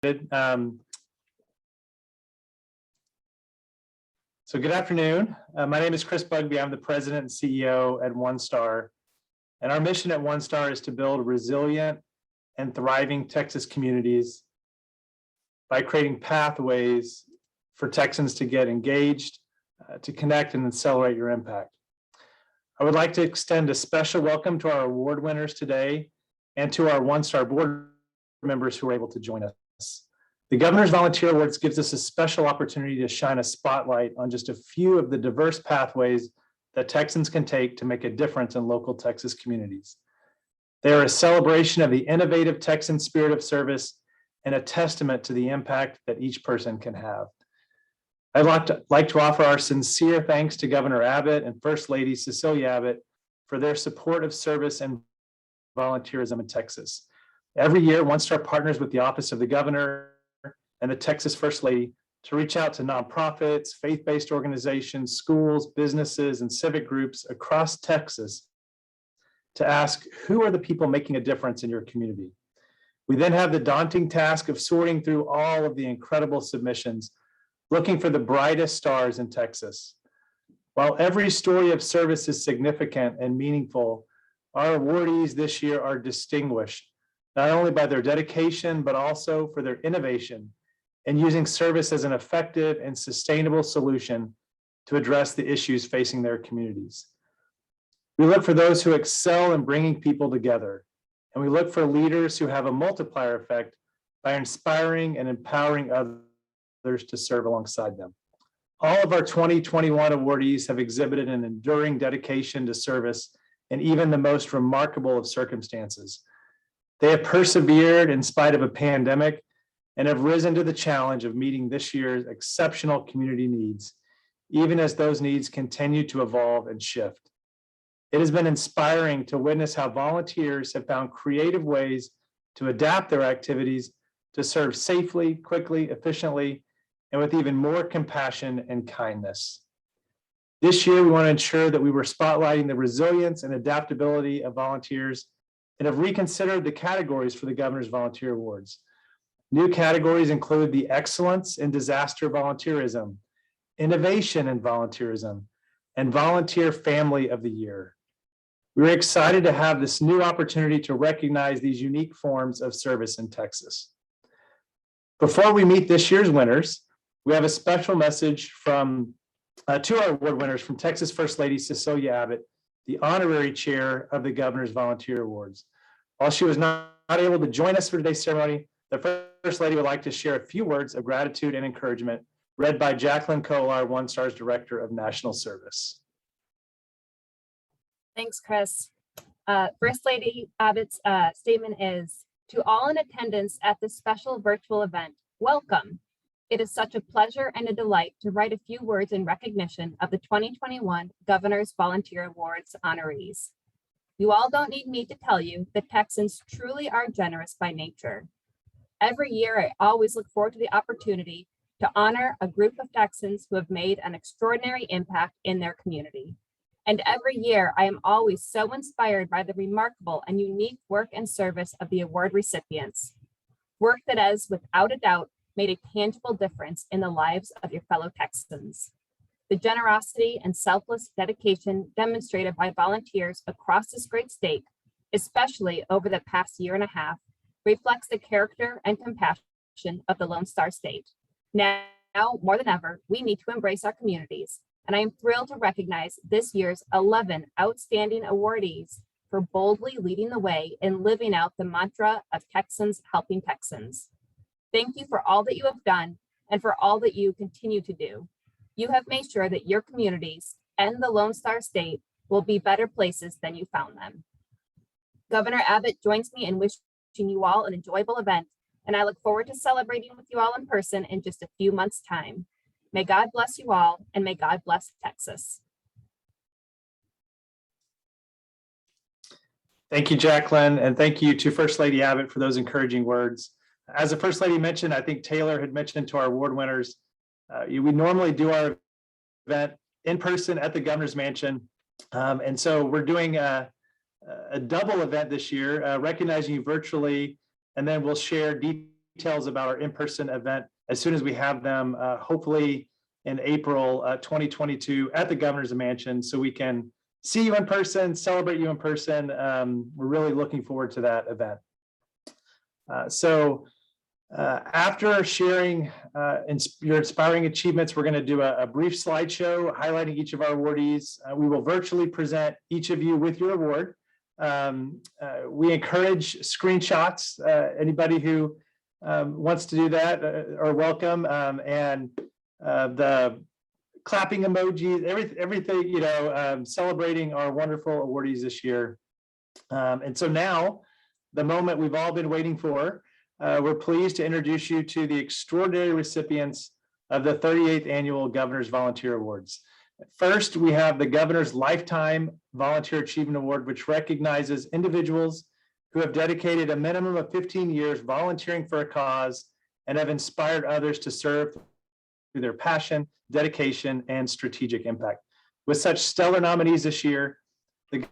So good afternoon. My name is Chris Bugby. I'm the president and CEO at OneStar. And our mission at OneStar is to build resilient and thriving Texas communities by creating pathways for Texans to get engaged, to connect and accelerate your impact. I would like to extend a special welcome to our award winners today and to our OneStar board members who are able to join us. The Governor's Volunteer Awards gives us a special opportunity to shine a spotlight on just a few of the diverse pathways that Texans can take to make a difference in local Texas communities. They are a celebration of the innovative Texan spirit of service and a testament to the impact that each person can have. I'd like to offer our sincere thanks to Governor Abbott and First Lady Cecilia Abbott for their support of service and volunteerism in Texas. Every year, OneStar partners with the Office of the Governor and the Texas First Lady to reach out to nonprofits, faith-based organizations, schools, businesses, and civic groups across Texas to ask, who are the people making a difference in your community? We then have the daunting task of sorting through all of the incredible submissions, looking for the brightest stars in Texas. While every story of service is significant and meaningful, our awardees this year are distinguished, not only by their dedication, but also for their innovation and using service as an effective and sustainable solution to address the issues facing their communities. We look for those who excel in bringing people together, and we look for leaders who have a multiplier effect by inspiring and empowering others to serve alongside them. All of our 2021 awardees have exhibited an enduring dedication to service in even the most remarkable of circumstances. They have persevered in spite of a pandemic and have risen to the challenge of meeting this year's exceptional community needs, even as those needs continue to evolve and shift. It has been inspiring to witness how volunteers have found creative ways to adapt their activities to serve safely, quickly, efficiently, and with even more compassion and kindness. This year, we want to ensure that we were spotlighting the resilience and adaptability of volunteers and have reconsidered the categories for the Governor's Volunteer Awards. New categories include the Excellence in Disaster Volunteerism, Innovation in Volunteerism, and Volunteer Family of the Year. We're excited to have this new opportunity to recognize these unique forms of service in Texas. Before we meet this year's winners, we have a special message from to our award winners from Texas First Lady Cecilia Abbott, the honorary chair of the Governor's Volunteer Awards. While she was not able to join us for today's ceremony, the First Lady would like to share a few words of gratitude and encouragement, read by Jacqueline Kolar, OneStar's Director of National Service. Thanks, Chris. First Lady Abbott's statement is, to all in attendance at this special virtual event, welcome. It is such a pleasure and a delight to write a few words in recognition of the 2021 Governor's Volunteer Awards honorees. You all don't need me to tell you that Texans truly are generous by nature. Every year, I always look forward to the opportunity to honor a group of Texans who have made an extraordinary impact in their community. And every year, I am always so inspired by the remarkable and unique work and service of the award recipients. Work that has, without a doubt, made a tangible difference in the lives of your fellow Texans. The generosity and selfless dedication demonstrated by volunteers across this great state, especially over the past year and a half, reflects the character and compassion of the Lone Star State. Now, more than ever, we need to embrace our communities, and I am thrilled to recognize this year's 11 outstanding awardees for boldly leading the way in living out the mantra of Texans helping Texans. Thank you for all that you have done and for all that you continue to do. You have made sure that your communities and the Lone Star State will be better places than you found them. Governor Abbott joins me in wishing you all an enjoyable event, and I look forward to celebrating with you all in person in just a few months' time. May God bless you all, and may God bless Texas. Thank you, Jacqueline, and thank you to First Lady Abbott for those encouraging words. As the First Lady mentioned, I think Taylor had mentioned to our award winners, we normally do our event in person at the Governor's Mansion, and so we're doing a double event this year, recognizing you virtually, and then we'll share details details about our in-person event as soon as we have them, hopefully in April 2022 at the Governor's Mansion, so we can see you in person, celebrate you in person. We're really looking forward to that event. After sharing your inspiring achievements, we're going to do a brief slideshow highlighting each of our awardees. We will virtually present each of you with your award. We encourage screenshots. Anybody who wants to do that are welcome. And the clapping emojis, everything, celebrating our wonderful awardees this year. And so now, the moment we've all been waiting for, we're pleased to introduce you to the extraordinary recipients of the 38th Annual Governor's Volunteer Awards. First, we have the Governor's Lifetime Volunteer Achievement Award, which recognizes individuals who have dedicated a minimum of 15 years volunteering for a cause and have inspired others to serve through their passion, dedication, and strategic impact. With such stellar nominees this year, the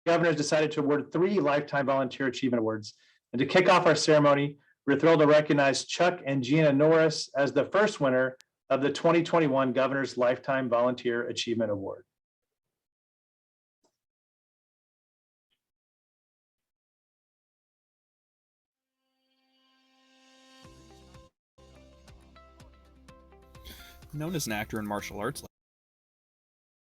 Governor has decided to award 3 Lifetime Volunteer Achievement Awards. And to kick off our ceremony, we're thrilled to recognize Chuck and Gena Norris as the first winner of the 2021 Governor's Lifetime Volunteer Achievement Award. Known as an actor and martial arts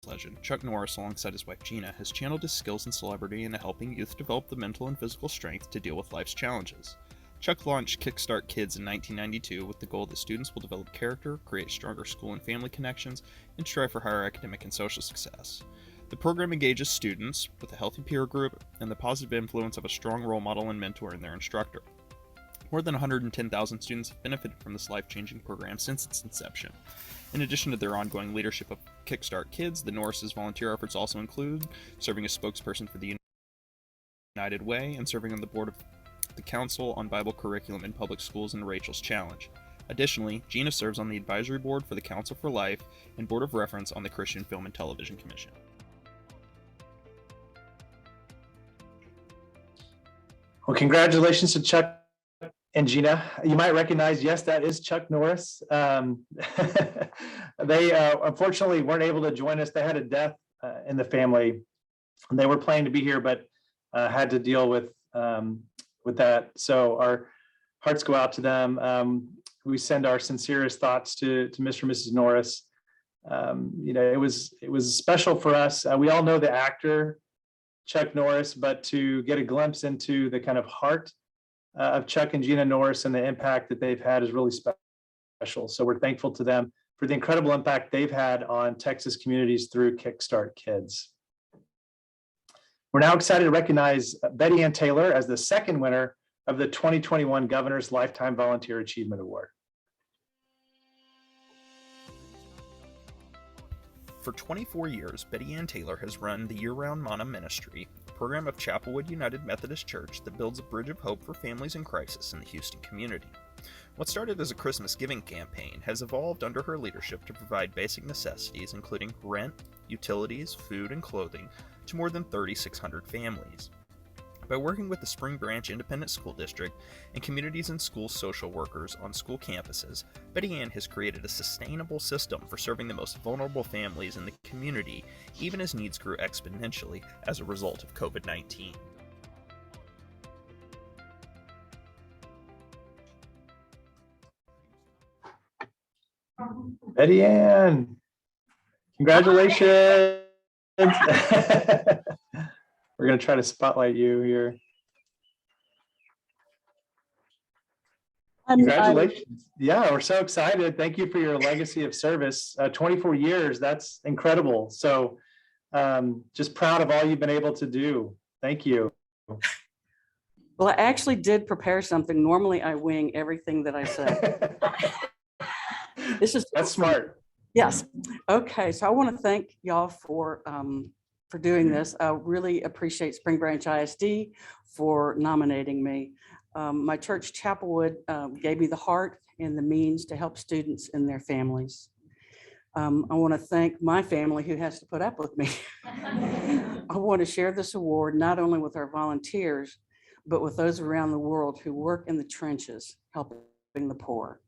legend, Chuck Norris, alongside his wife Gena, has channeled his skills and celebrity into helping youth develop the mental and physical strength to deal with life's challenges. Chuck launched Kickstart Kids in 1992 with the goal that students will develop character, create stronger school and family connections, and strive for higher academic and social success. The program engages students with a healthy peer group and the positive influence of a strong role model and mentor in their instructor. More than 110,000 students have benefited from this life-changing program since its inception. In addition to their ongoing leadership of Kickstart Kids, the Norris' volunteer efforts also include serving as spokesperson for the United Way and serving on the board of the Council on Bible Curriculum in Public Schools and Rachel's Challenge. Additionally, Gena serves on the advisory board for the Council for Life and board of reference on the Christian Film and Television Commission. Well, congratulations to Chuck and Gena. You might recognize, yes, that is Chuck Norris. They unfortunately weren't able to join us. They had a death in the family. They were planning to be here, but had to deal with that. So our hearts go out to them. We send our sincerest thoughts to Mr. and Mrs. Norris. It was special for us. We all know the actor Chuck Norris, but to get a glimpse into the kind of heart of Chuck and Gena Norris and the impact that they've had is really special. So we're thankful to them for the incredible impact they've had on Texas communities through Kickstart Kids. We're now excited to recognize Betty Ann Taylor as the second winner of the 2021 Governor's Lifetime Volunteer Achievement Award. For 24 years, Betty Ann Taylor has run the year-round Mana Ministry, a program of Chapelwood United Methodist Church that builds a bridge of hope for families in crisis in the Houston community. What started as a Christmas giving campaign has evolved under her leadership to provide basic necessities including rent, utilities, food, and clothing to more than 3,600 families. By working with the Spring Branch Independent School District and communities and school social workers on school campuses, Betty Ann has created a sustainable system for serving the most vulnerable families in the community, even as needs grew exponentially as a result of COVID-19. Betty Ann, congratulations. We're going to try to spotlight you here. Congratulations. Yeah, we're so excited. Thank you for your legacy of service. 24 years, that's incredible. So just proud of all you've been able to do. Thank you. Well, I actually did prepare something. Normally I wing everything that I say. That's smart. Yes. Okay. So I want to thank y'all for doing this. I really appreciate Spring Branch ISD for nominating me. My church, Chapelwood, gave me the heart and the means to help students and their families. I want to thank my family who has to put up with me. I want to share this award not only with our volunteers, but with those around the world who work in the trenches, helping the poor.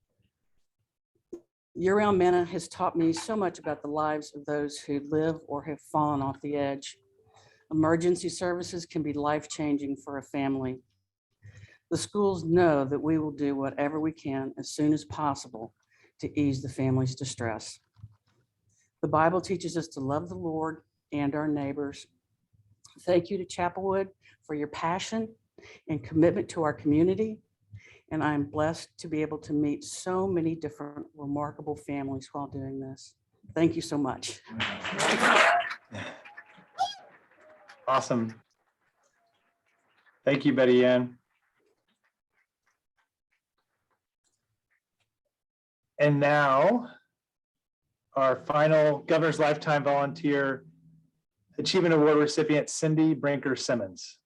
Year-round MENA has taught me so much about the lives of those who live or have fallen off the edge. Emergency services can be life-changing for a family. The schools know that we will do whatever we can as soon as possible to ease the family's distress. The Bible teaches us to love the Lord and our neighbors. Thank you to Chapelwood for your passion and commitment to our community. And I'm blessed to be able to meet so many different remarkable families while doing this. Thank you so much. Awesome. Thank you, Betty Ann. And now, our final Governor's Lifetime Volunteer Achievement Award recipient, Cindy Brinker Simmons.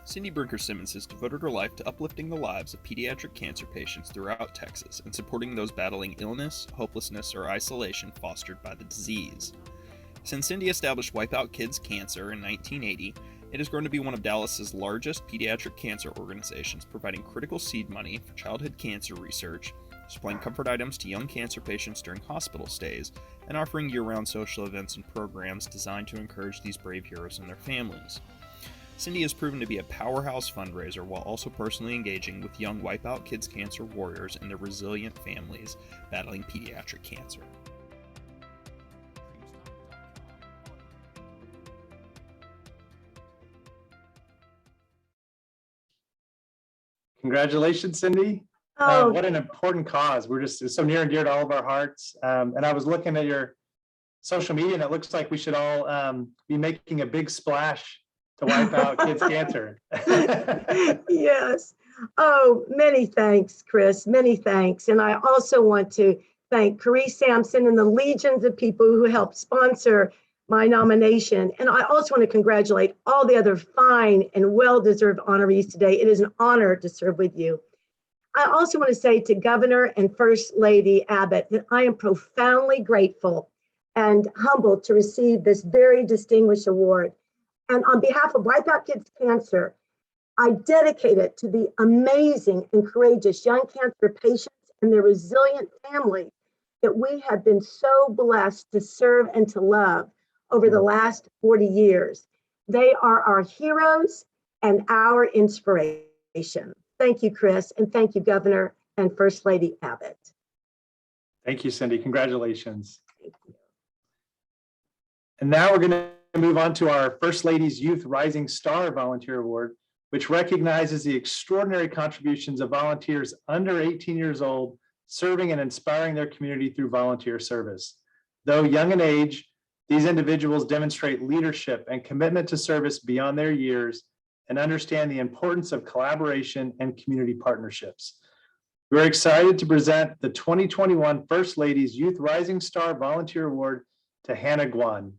Cindy Brinker Simmons has devoted her life to uplifting the lives of pediatric cancer patients throughout Texas and supporting those battling illness, hopelessness, or isolation fostered by the disease. Since Cindy established Wipeout Kids Cancer in 1980, it has grown to be one of Dallas's largest pediatric cancer organizations, providing critical seed money for childhood cancer research, supplying comfort items to young cancer patients during hospital stays, and offering year-round social events and programs designed to encourage these brave heroes and their families. Cindy has proven to be a powerhouse fundraiser while also personally engaging with young Wipeout Kids Cancer warriors and their resilient families battling pediatric cancer. Congratulations, Cindy. Oh, What an important cause. We're just, it's so near and dear to all of our hearts. And I was looking at your social media and it looks like we should all be making a big splash to wipe out kids' cancer. yes. Oh, many thanks, Chris. Many thanks. And I also want to thank Carrie Sampson and the legions of people who helped sponsor my nomination. And I also want to congratulate all the other fine and well-deserved honorees today. It is an honor to serve with you. I also want to say to Governor and First Lady Abbott that I am profoundly grateful and humbled to receive this very distinguished award. And on behalf of Wipeout Kids Cancer, I dedicate it to the amazing and courageous young cancer patients and their resilient families that we have been so blessed to serve and to love over the last 40 years. They are our heroes and our inspiration. Thank you, Chris, and thank you, Governor and First Lady Abbott. Thank you, Cindy. Congratulations. Thank you. And now we're going to move on to our First Lady's Youth Rising Star Volunteer Award, which recognizes the extraordinary contributions of volunteers under 18 years old, serving and inspiring their community through volunteer service. Though young in age, these individuals demonstrate leadership and commitment to service beyond their years and understand the importance of collaboration and community partnerships. We're excited to present the 2021 First Lady's Youth Rising Star Volunteer Award to Hannah Guan.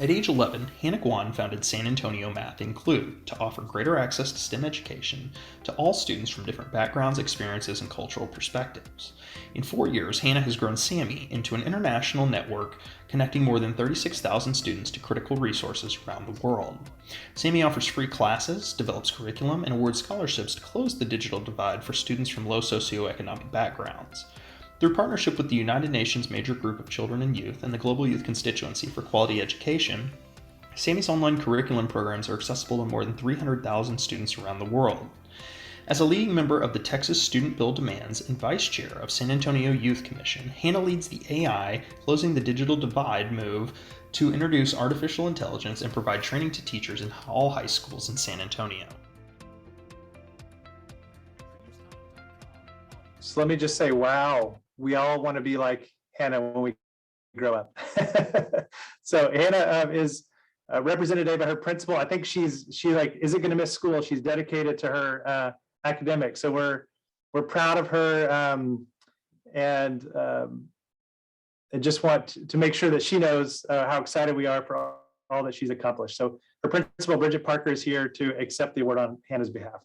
At age 11, Hannah Guan founded San Antonio Math Include to offer greater access to STEM education to all students from different backgrounds, experiences, and cultural perspectives. In 4 years, Hannah has grown SAMI into an international network connecting more than 36,000 students to critical resources around the world. SAMI offers free classes, develops curriculum, and awards scholarships to close the digital divide for students from low socioeconomic backgrounds. Through partnership with the United Nations Major Group of Children and Youth and the Global Youth Constituency for Quality Education, SAMI's online curriculum programs are accessible to more than 300,000 students around the world. As a leading member of the Texas Student Bill Demands and Vice Chair of San Antonio Youth Commission, Hannah leads the AI Closing the Digital Divide move to introduce artificial intelligence and provide training to teachers in all high schools in San Antonio. So let me just say, wow, we all want to be like Hannah when we grow up. So Hannah is represented by her principal. I think she like isn't going to miss school. She's dedicated to her academics. So we're proud of her, and I just want to make sure that she knows how excited we are for all that she's accomplished. So her principal, Bridget Parker, is here to accept the award on Hannah's behalf.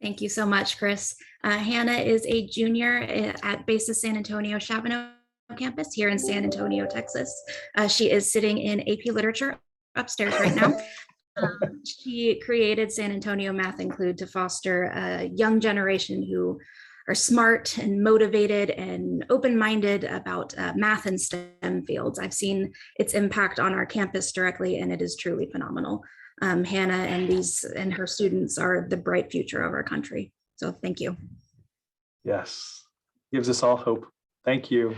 Thank you so much, Chris. Hannah is a junior at Basin San Antonio Chavano campus here in San Antonio, Texas. She is sitting in AP Literature upstairs right now. She created San Antonio Math Include to foster a young generation who are smart and motivated and open-minded about math and STEM fields. I've seen its impact on our campus directly, and it is truly phenomenal. Hannah and her students are the bright future of our country. So thank you. Yes, gives us all hope. Thank you.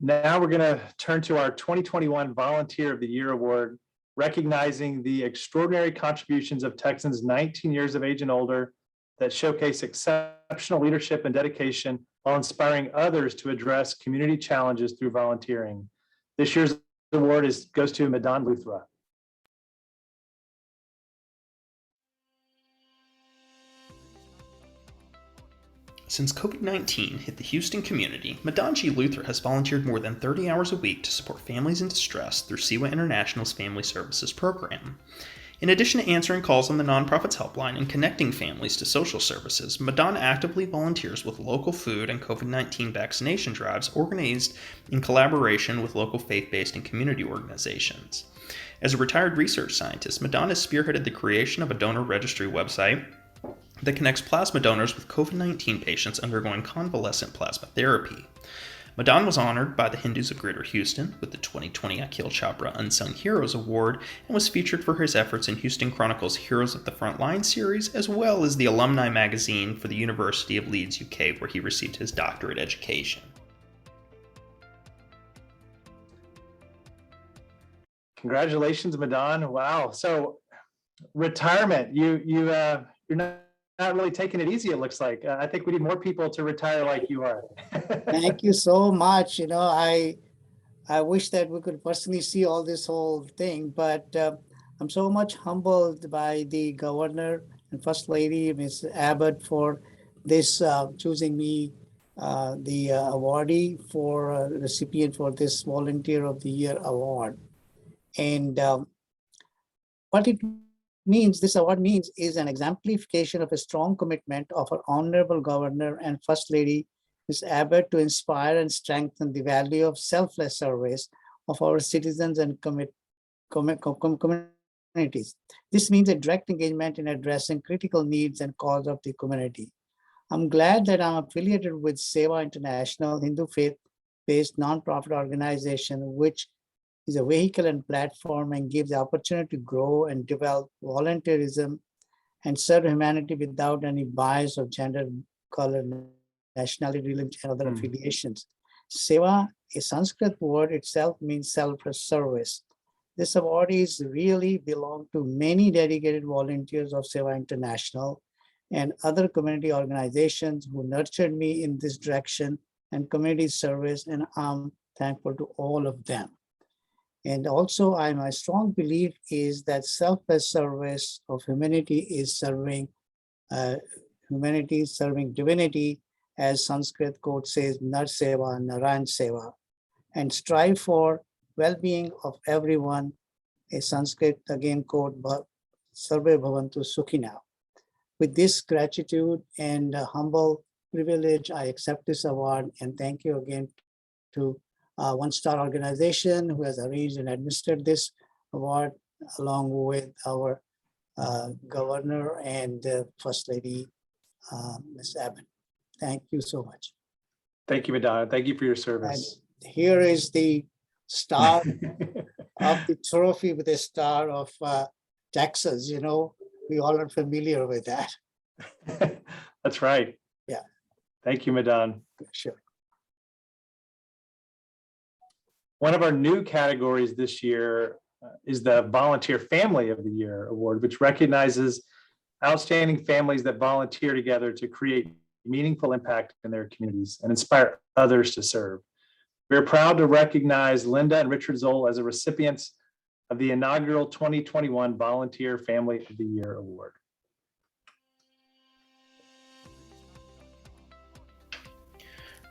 Now we're going to turn to our 2021 Volunteer of the Year Award, recognizing the extraordinary contributions of Texans 19 years of age and older that showcase exceptional leadership and dedication while inspiring others to address community challenges through volunteering. This year's award goes to Madan Luthra. Since COVID-19 hit the Houston community, Madan Luthra has volunteered more than 30 hours a week to support families in distress through SEWA International's Family Services Program. In addition to answering calls on the nonprofit's helpline and connecting families to social services, Madan actively volunteers with local food and COVID-19 vaccination drives organized in collaboration with local faith-based and community organizations. As a retired research scientist, Madan has spearheaded the creation of a donor registry website that connects plasma donors with COVID-19 patients undergoing convalescent plasma therapy. Madan was honored by the Hindus of Greater Houston with the 2020 Akhil Chopra Unsung Heroes Award and was featured for his efforts in Houston Chronicles Heroes of the Frontline series, as well as the alumni magazine for the University of Leeds, UK, where he received his doctorate education. Congratulations, Madan. Wow. So retirement, you're not really taking it easy, it looks like. I think we need more people to retire like you are. Thank you so much. I wish that we could personally see all this whole thing, but I'm so much humbled by the governor and First Lady, Ms. Abbott, for this choosing me the awardee for recipient for this Volunteer of the Year award. And what it means, this award means, is an exemplification of a strong commitment of our honorable governor and First Lady, Ms. Abbott, to inspire and strengthen the value of selfless service of our citizens and communities. This means a direct engagement in addressing critical needs and cause of the community. I'm glad that I'm affiliated with SEWA International, Hindu faith-based nonprofit organization, which is a vehicle and platform and gives the opportunity to grow and develop volunteerism and serve humanity without any bias of gender, color, nationality, religion, and other affiliations. Seva, a Sanskrit word itself, means selfless service. This award is really belong to many dedicated volunteers of Seva International and other community organizations who nurtured me in this direction and community service, and I'm thankful to all of them. And also, my strong belief is that selfless service of humanity is serving humanity, serving divinity, as Sanskrit quote says, Nar Seva, Narayan Seva, and strive for well-being of everyone. A Sanskrit again quote, Sarve Bhavantu Sukhina. With this gratitude and humble privilege, I accept this award, and thank you again to OneStar organization who has arranged and administered this award, along with our governor and First Lady, Ms. Abbott. Thank you so much. Thank you, Madan. Thank you for your service. And here is the star of the trophy with a star of Texas. We all are familiar with that. That's right. Yeah. Thank you, Madan. Sure. One of our new categories this year is the Volunteer Family of the Year Award, which recognizes outstanding families that volunteer together to create meaningful impact in their communities and inspire others to serve. We are proud to recognize Linda and Richard Zoll as the recipients of the inaugural 2021 Volunteer Family of the Year Award.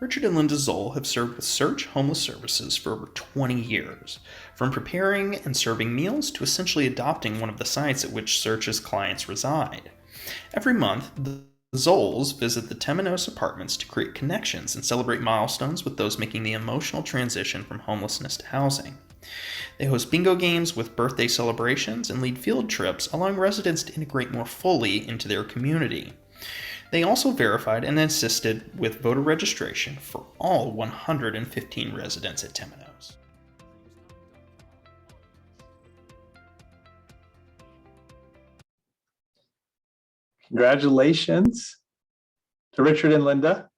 Richard and Linda Zoll have served with Search Homeless Services for over 20 years, from preparing and serving meals to essentially adopting one of the sites at which Search's clients reside. Every month, the Zolls visit the Temenos apartments to create connections and celebrate milestones with those making the emotional transition from homelessness to housing. They host bingo games with birthday celebrations and lead field trips, allowing residents to integrate more fully into their community. They also verified and assisted with voter registration for all 115 residents at Temenos. Congratulations to Richard and Linda.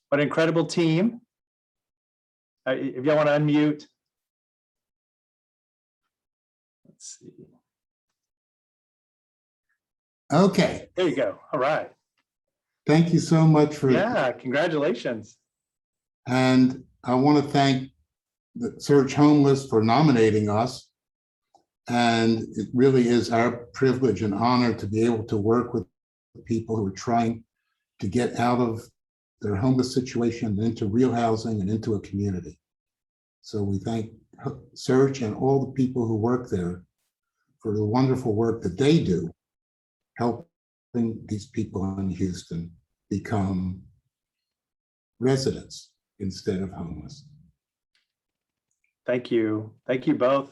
What an incredible team. If y'all want to unmute. Let's see. Okay, There you go. All right. thank you so much for, Yeah, congratulations. and I want to thank the Search Homeless for nominating us. And it really is our privilege and honor to be able to work with people who are trying to get out of their homeless situation and into real housing and into a community. So we thank Search and all the people who work there for the wonderful work that they do, helping these people in Houston become residents instead of homeless. Thank you. Thank you both.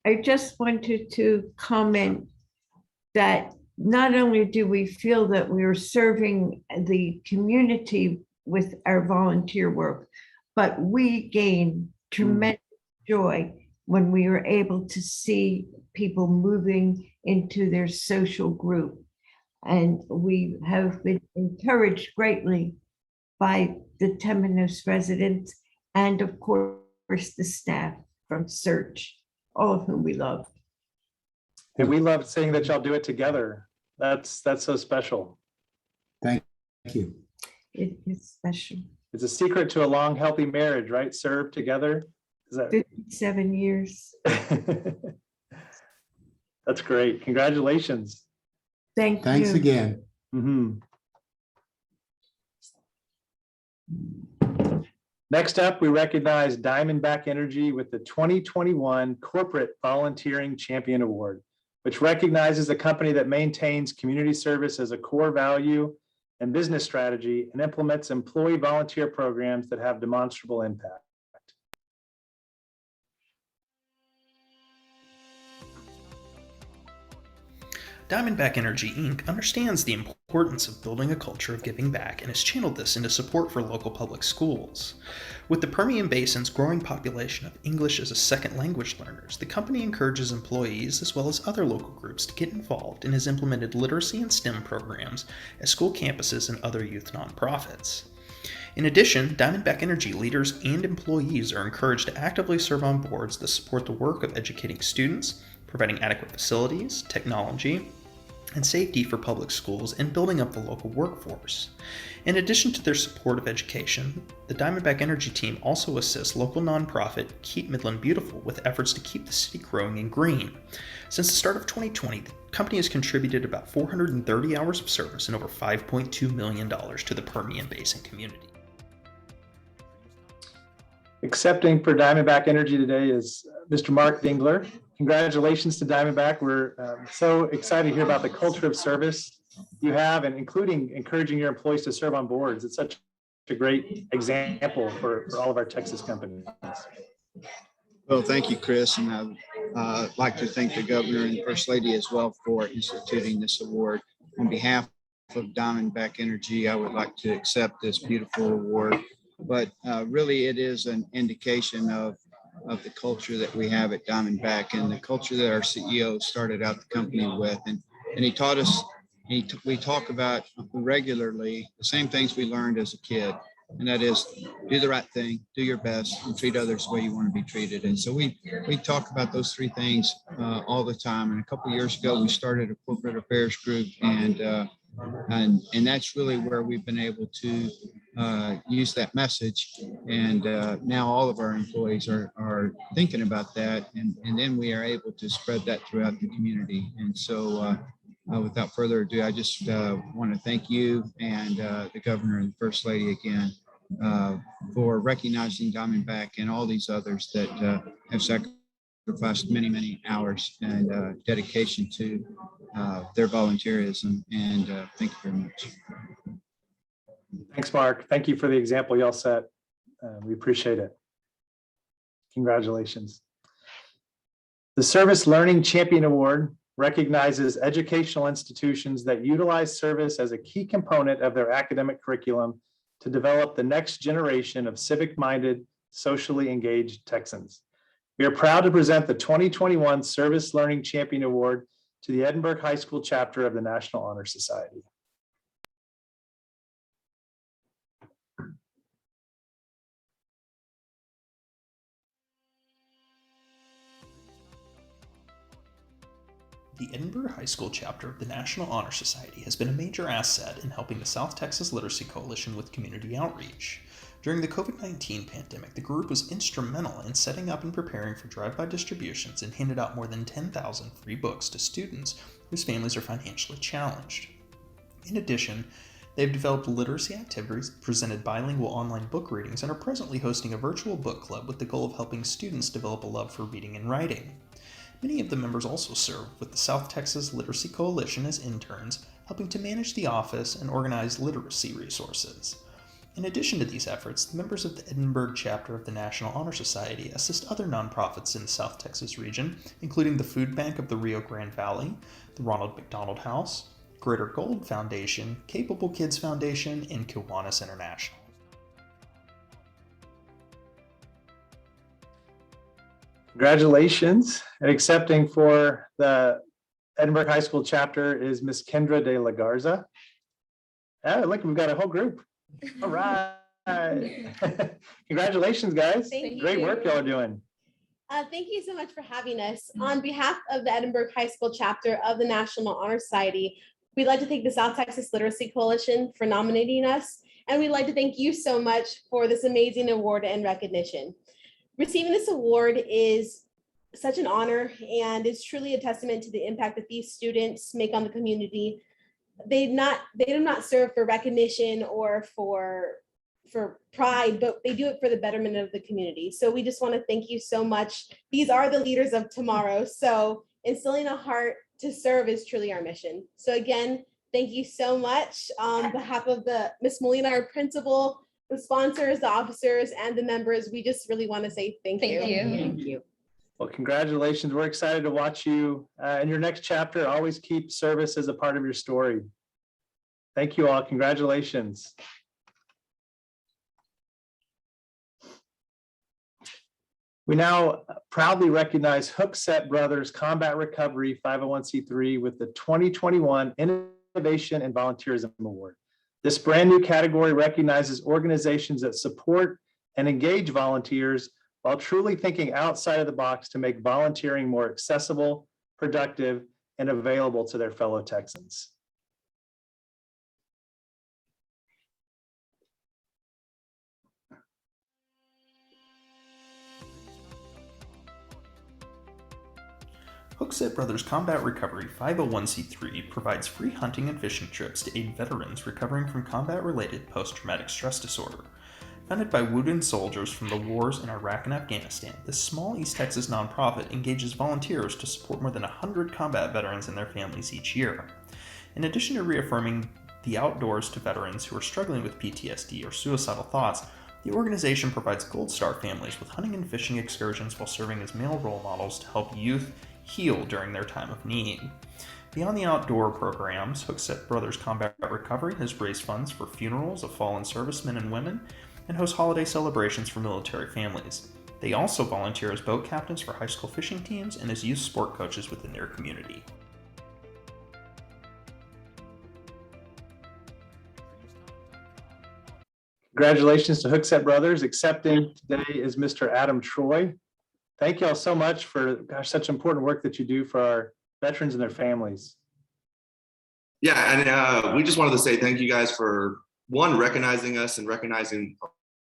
I just wanted to comment that not only do we feel that we are serving the community with our volunteer work, but we gain tremendous joy when we are able to see people moving into their social group. And we have been encouraged greatly by the Temenos residents and of course the staff from Search, all of whom we love. And we love seeing that y'all do it together. That's so special. Thank you. It is special. It's a secret to a long, healthy marriage, right? Serve together. Is that 57 years. That's great. Congratulations. Thank you. Thanks again. Mhm. Next up, we recognize Diamondback Energy with the 2021 Corporate Volunteering Champion Award, which recognizes a company that maintains community service as a core value and business strategy and implements employee volunteer programs that have demonstrable impact. Diamondback Energy Inc. understands the importance of building a culture of giving back and has channeled this into support for local public schools. With the Permian Basin's growing population of English as a second language learners, the company encourages employees as well as other local groups to get involved and has implemented literacy and STEM programs at school campuses and other youth nonprofits. In addition, Diamondback Energy leaders and employees are encouraged to actively serve on boards that support the work of educating students, providing adequate facilities, technology, and safety for public schools, and building up the local workforce. In addition to their support of education, the Diamondback Energy team also assists local nonprofit Keep Midland Beautiful with efforts to keep the city growing and green. Since the start of 2020, the company has contributed about 430 hours of service and over $5.2 million to the Permian Basin community. Accepting for Diamondback Energy today is Mr. Mark Dingler. Congratulations to Diamondback. We're so excited to hear about the culture of service you have, and including encouraging your employees to serve on boards. It's such a great example for all of our Texas companies. Well, thank you, Chris. And I'd like to thank the governor and the First Lady as well for instituting this award. On behalf of Diamondback Energy, I would like to accept this beautiful award. But really, it is an indication of the culture that we have at Diamondback and the culture that our CEO started out the company with. And he taught us, we talk about regularly the same things we learned as a kid. And that is, do the right thing, do your best, and treat others the way you want to be treated. And so we talk about those three things all the time. And a couple of years ago, we started a corporate affairs group, and that's really where we've been able to use that message. And now all of our employees are thinking about that, and then we are able to spread that throughout the community. And so without further ado, I just want to thank you and the governor and the First Lady again for recognizing Diamondback and all these others that have sacrificed many, many hours and dedication to their volunteerism. And thank you very much. Thanks, Mark. Thank you for the example y'all set. We appreciate it. Congratulations. The Service Learning Champion Award recognizes educational institutions that utilize service as a key component of their academic curriculum to develop the next generation of civic-minded, socially engaged Texans. We are proud to present the 2021 Service Learning Champion Award to the Edinburg High School chapter of the National Honor Society. The Edinburg High School chapter of the National Honor Society has been a major asset in helping the South Texas Literacy Coalition with community outreach. During the COVID-19 pandemic, the group was instrumental in setting up and preparing for drive-by distributions and handed out more than 10,000 free books to students whose families are financially challenged. In addition, they've developed literacy activities, presented bilingual online book readings, and are presently hosting a virtual book club with the goal of helping students develop a love for reading and writing. Many of the members also serve with the South Texas Literacy Coalition as interns, helping to manage the office and organize literacy resources. In addition to these efforts, the members of the Edinburg chapter of the National Honor Society assist other nonprofits in the South Texas region, including the Food Bank of the Rio Grande Valley, the Ronald McDonald House, Greater Gold Foundation, Capable Kids Foundation, and Kiwanis International. Congratulations. And accepting for the Edinburg High School chapter is Miss Kendra de la Garza. Oh, look, we've got a whole group. All right. Congratulations, guys. Thank Great you. work y'all are doing. Thank you so much for having us. On behalf of the Edinburg High School chapter of the National Honor Society, we'd like to thank the South Texas Literacy Coalition for nominating us. And we'd like to thank you so much for this amazing award and recognition. Receiving this award is such an honor, and it's truly a testament to the impact that these students make on the community. They do not serve for recognition or for pride, but they do it for the betterment of the community. So we just want to thank you so much. These are the leaders of tomorrow. So instilling a heart to serve is truly our mission. So again, thank you so much. On behalf of the Ms. Molina, our principal, the sponsors, the officers, and the members, we just really want to say thank you. Thank you. Well, congratulations. We're excited to watch you in your next chapter. Always keep service as a part of your story. Thank you all. Congratulations. We now proudly recognize Hookset Brothers Combat Recovery 501c3 with the 2021 Innovation and Volunteerism Award. This brand new category recognizes organizations that support and engage volunteers while truly thinking outside of the box to make volunteering more accessible, productive, and available to their fellow Texans. Hookset Brothers Combat Recovery 501c3 provides free hunting and fishing trips to aid veterans recovering from combat-related post-traumatic stress disorder. Founded by wounded soldiers from the wars in Iraq and Afghanistan, this small East Texas nonprofit engages volunteers to support more than 100 combat veterans and their families each year. In addition to reaffirming the outdoors to veterans who are struggling with PTSD or suicidal thoughts, the organization provides Gold Star families with hunting and fishing excursions while serving as male role models to help youth heal during their time of need. Beyond the outdoor programs, Hookset Brothers Combat Recovery has raised funds for funerals of fallen servicemen and women and hosts holiday celebrations for military families. They also volunteer as boat captains for high school fishing teams and as youth sport coaches within their community. Congratulations to Hookset Brothers. Accepting today is Mr. Adam Troy. Thank you all so much for such important work that you do for our veterans and their families. Yeah, and we just wanted to say thank you guys for recognizing us and recognizing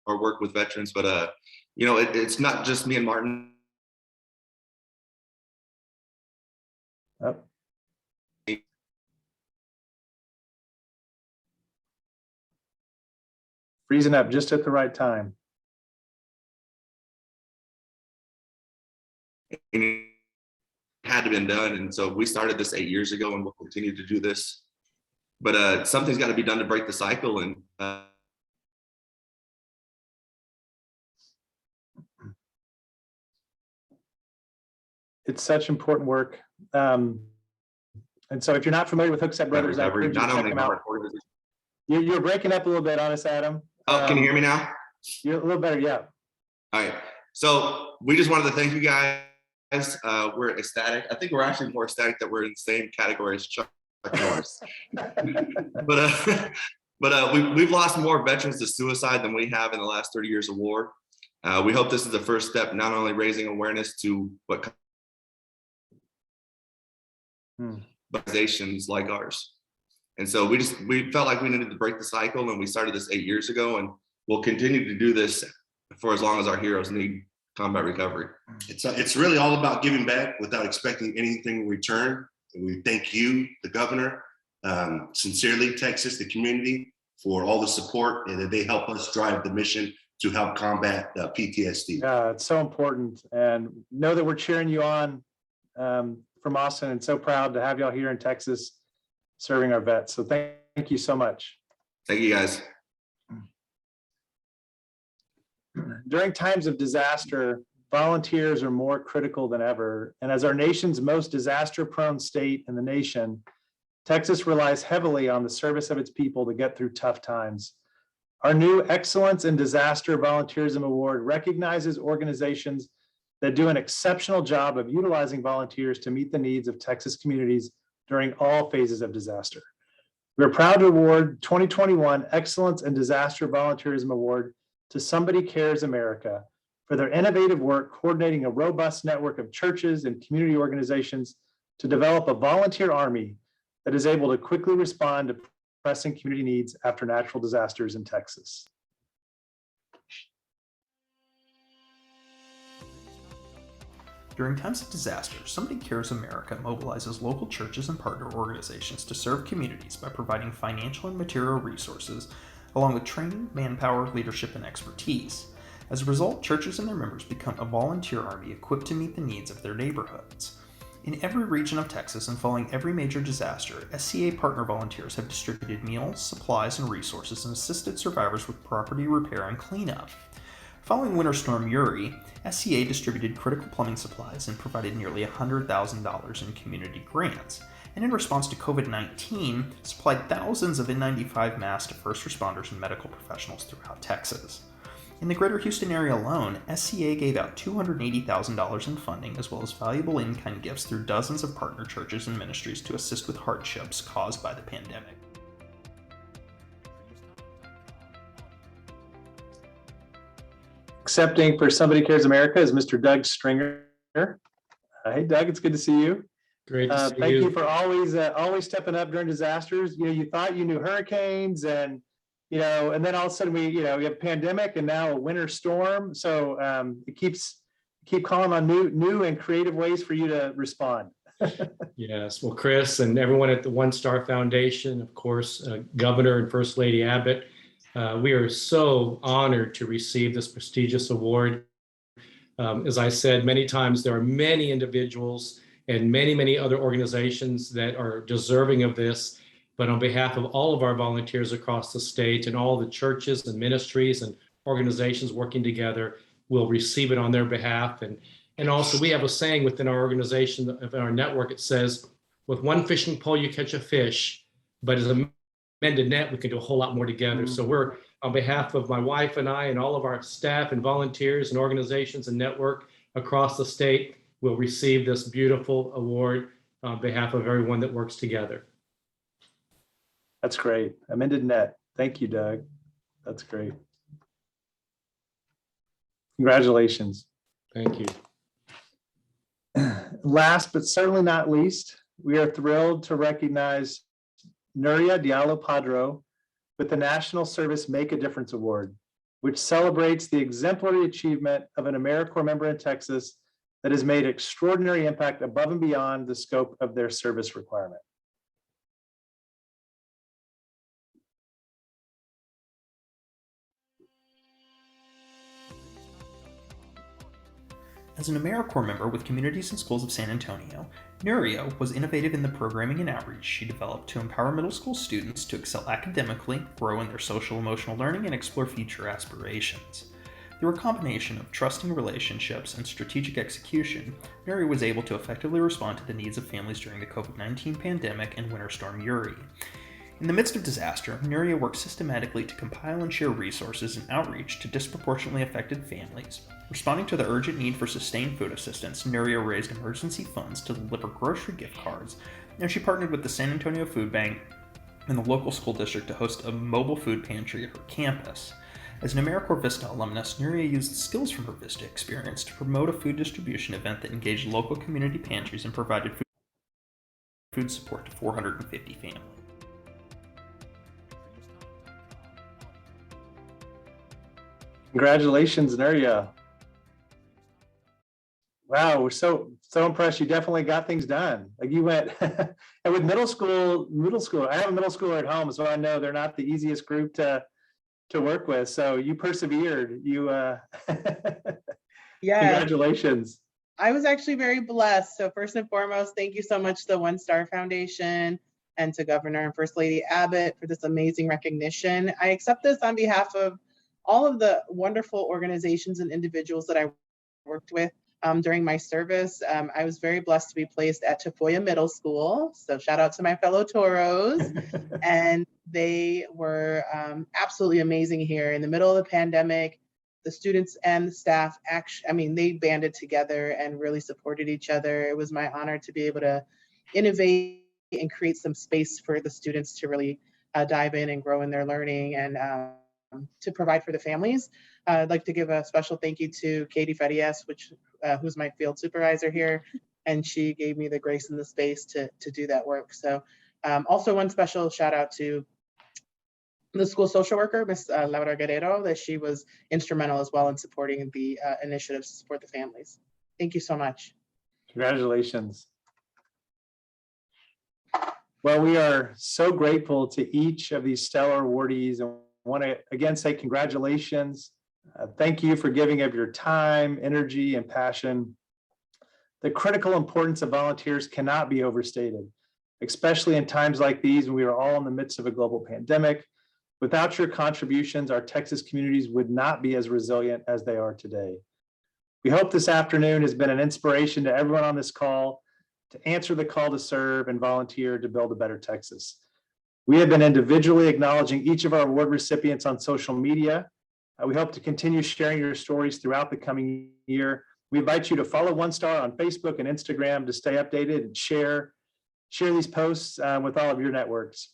our work with veterans. But it's not just me and Martin. Oh. Freezing up just at the right time. And it had to been done. And so we started this 8 years ago and we'll continue to do this. But something's got to be done to break the cycle. And it's such important work. And so if you're not familiar with Hookset Brothers, I encourage you to not check only them our out. organization. You're breaking up a little bit on us, Adam. Oh, can you hear me now? You're a little better, yeah. All right. So we just wanted to thank you guys. We're ecstatic. I think we're actually more ecstatic that we're in the same category as Chuck Norris. But we've lost more veterans to suicide than we have in the last 30 years of war. We hope this is the first step, not only raising awareness to what organizations like ours. And so we felt like we needed to break the cycle, and we started this 8 years ago, and we'll continue to do this for as long as our heroes need combat recovery. It's really all about giving back without expecting anything in return. And we thank you, the governor, sincerely, Texas, the community, for all the support, and that they help us drive the mission to help combat PTSD. Yeah, it's so important, and know that we're cheering you on from Austin, and so proud to have y'all here in Texas serving our vets. So thank you so much. Thank you, guys. During times of disaster, volunteers are more critical than ever. And as our nation's most disaster-prone state in the nation, Texas relies heavily on the service of its people to get through tough times. Our new Excellence in Disaster Volunteerism Award recognizes organizations that do an exceptional job of utilizing volunteers to meet the needs of Texas communities during all phases of disaster. We're proud to award 2021 Excellence in Disaster Volunteerism Award to Somebody Cares America for their innovative work coordinating a robust network of churches and community organizations to develop a volunteer army that is able to quickly respond to pressing community needs after natural disasters in Texas. During times of disaster, Somebody Cares America mobilizes local churches and partner organizations to serve communities by providing financial and material resources, along with training, manpower, leadership, and expertise. As a result, churches and their members become a volunteer army equipped to meet the needs of their neighborhoods. In every region of Texas and following every major disaster, SCA partner volunteers have distributed meals, supplies, and resources and assisted survivors with property repair and cleanup. Following Winter Storm Uri, SCA distributed critical plumbing supplies and provided nearly $100,000 in community grants, and in response to COVID-19, supplied thousands of N95 masks to first responders and medical professionals throughout Texas. In the greater Houston area alone, SCA gave out $280,000 in funding as well as valuable in-kind gifts through dozens of partner churches and ministries to assist with hardships caused by the pandemic. Accepting for Somebody Cares America is Mr. Doug Stringer. Hey, Doug, it's good to see you. Great to see thank you for always stepping up during disasters. You know, you thought you knew hurricanes and then all of a sudden we have a pandemic and now a winter storm. So keep calling on new and creative ways for you to respond. Yes, well, Chris and everyone at the OneStar Foundation, of course, Governor and First Lady Abbott, we are so honored to receive this prestigious award. As I said many times, there are many individuals and many other organizations that are deserving of this. But on behalf of all of our volunteers across the state and all the churches and ministries and organizations working together, we'll receive it on their behalf. And also we have a saying within our organization, of our network, it says, with one fishing pole, you catch a fish, but as a mended net, we can do a whole lot more together. So we're, on behalf of my wife and I and all of our staff and volunteers and organizations and network across the state, will receive this beautiful award on behalf of everyone that works together. That's great. Amended net. Thank you, Doug. That's great. Congratulations. Thank you. Last but certainly not least, we are thrilled to recognize Nuria Diallo Padro with the National Service Make a Difference Award, which celebrates the exemplary achievement of an AmeriCorps member in Texas that has made extraordinary impact above and beyond the scope of their service requirement. As an AmeriCorps member with Communities and Schools of San Antonio, Nuria was innovative in the programming and outreach she developed to empower middle school students to excel academically, grow in their social emotional learning, and explore future aspirations. Through a combination of trusting relationships and strategic execution, Nuria was able to effectively respond to the needs of families during the COVID-19 pandemic and Winter Storm Uri. In the midst of disaster, Nuria worked systematically to compile and share resources and outreach to disproportionately affected families. Responding to the urgent need for sustained food assistance, Nuria raised emergency funds to deliver grocery gift cards, and she partnered with the San Antonio Food Bank and the local school district to host a mobile food pantry at her campus. As an AmeriCorps Vista alumnus, Nuria used skills from her Vista experience to promote a food distribution event that engaged local community pantries and provided food support to 450 families. Congratulations, Nuria. Wow, we're so impressed. You definitely got things done. Like you went, and with middle school, I have a middle schooler at home, so I know they're not the easiest group to work with. So you persevered. You, Yeah, congratulations. I was actually very blessed. So first and foremost, thank you so much to the OneStar Foundation and to Governor and First Lady Abbott for this amazing recognition. I accept this on behalf of all of the wonderful organizations and individuals that I worked with during my service. I was very blessed to be placed at Tafoya Middle School. So shout out to my fellow Toros. And they were absolutely amazing here in the middle of the pandemic. The students and the staff they banded together and really supported each other. It was my honor to be able to innovate and create some space for the students to really dive in and grow in their learning and to provide for the families. I'd like to give a special thank you to Katie Fedias, who's my field supervisor here, and she gave me the grace and the space to do that work. So also one special shout out to the school social worker, Ms. Laura Guerrero, that she was instrumental as well in supporting the initiatives to support the families. Thank you so much. Congratulations. Well, we are so grateful to each of these stellar awardees and want to again say congratulations. Thank you for giving of your time, energy, and passion. The critical importance of volunteers cannot be overstated, especially in times like these when we are all in the midst of a global pandemic. Without your contributions, our Texas communities would not be as resilient as they are today. We hope this afternoon has been an inspiration to everyone on this call to answer the call to serve and volunteer to build a better Texas. We have been individually acknowledging each of our award recipients on social media. We hope to continue sharing your stories throughout the coming year. We invite you to follow OneStar on Facebook and Instagram to stay updated and share these posts with all of your networks.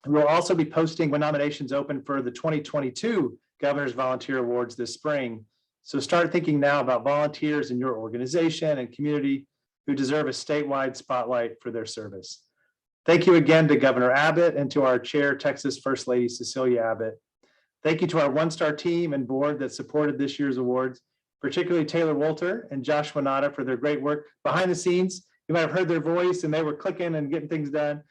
We'll also be posting when nominations open for the 2022 Governor's Volunteer Awards this spring. So start thinking now about volunteers in your organization and community who deserve a statewide spotlight for their service. Thank you again to Governor Abbott and to our chair, Texas First Lady Cecilia Abbott. Thank you to our OneStar team and board that supported this year's awards, particularly Taylor Wolter and Josh Winata for their great work behind the scenes. You might have heard their voice and they were clicking and getting things done.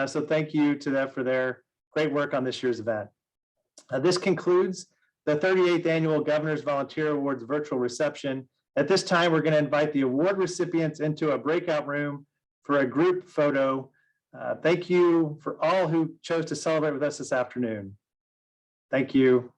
So thank you to them for their great work on this year's event. This concludes the 38th Annual Governor's Volunteer Awards virtual reception. At this time, we're going to invite the award recipients into a breakout room for a group photo. Thank you for all who chose to celebrate with us this afternoon. Thank you.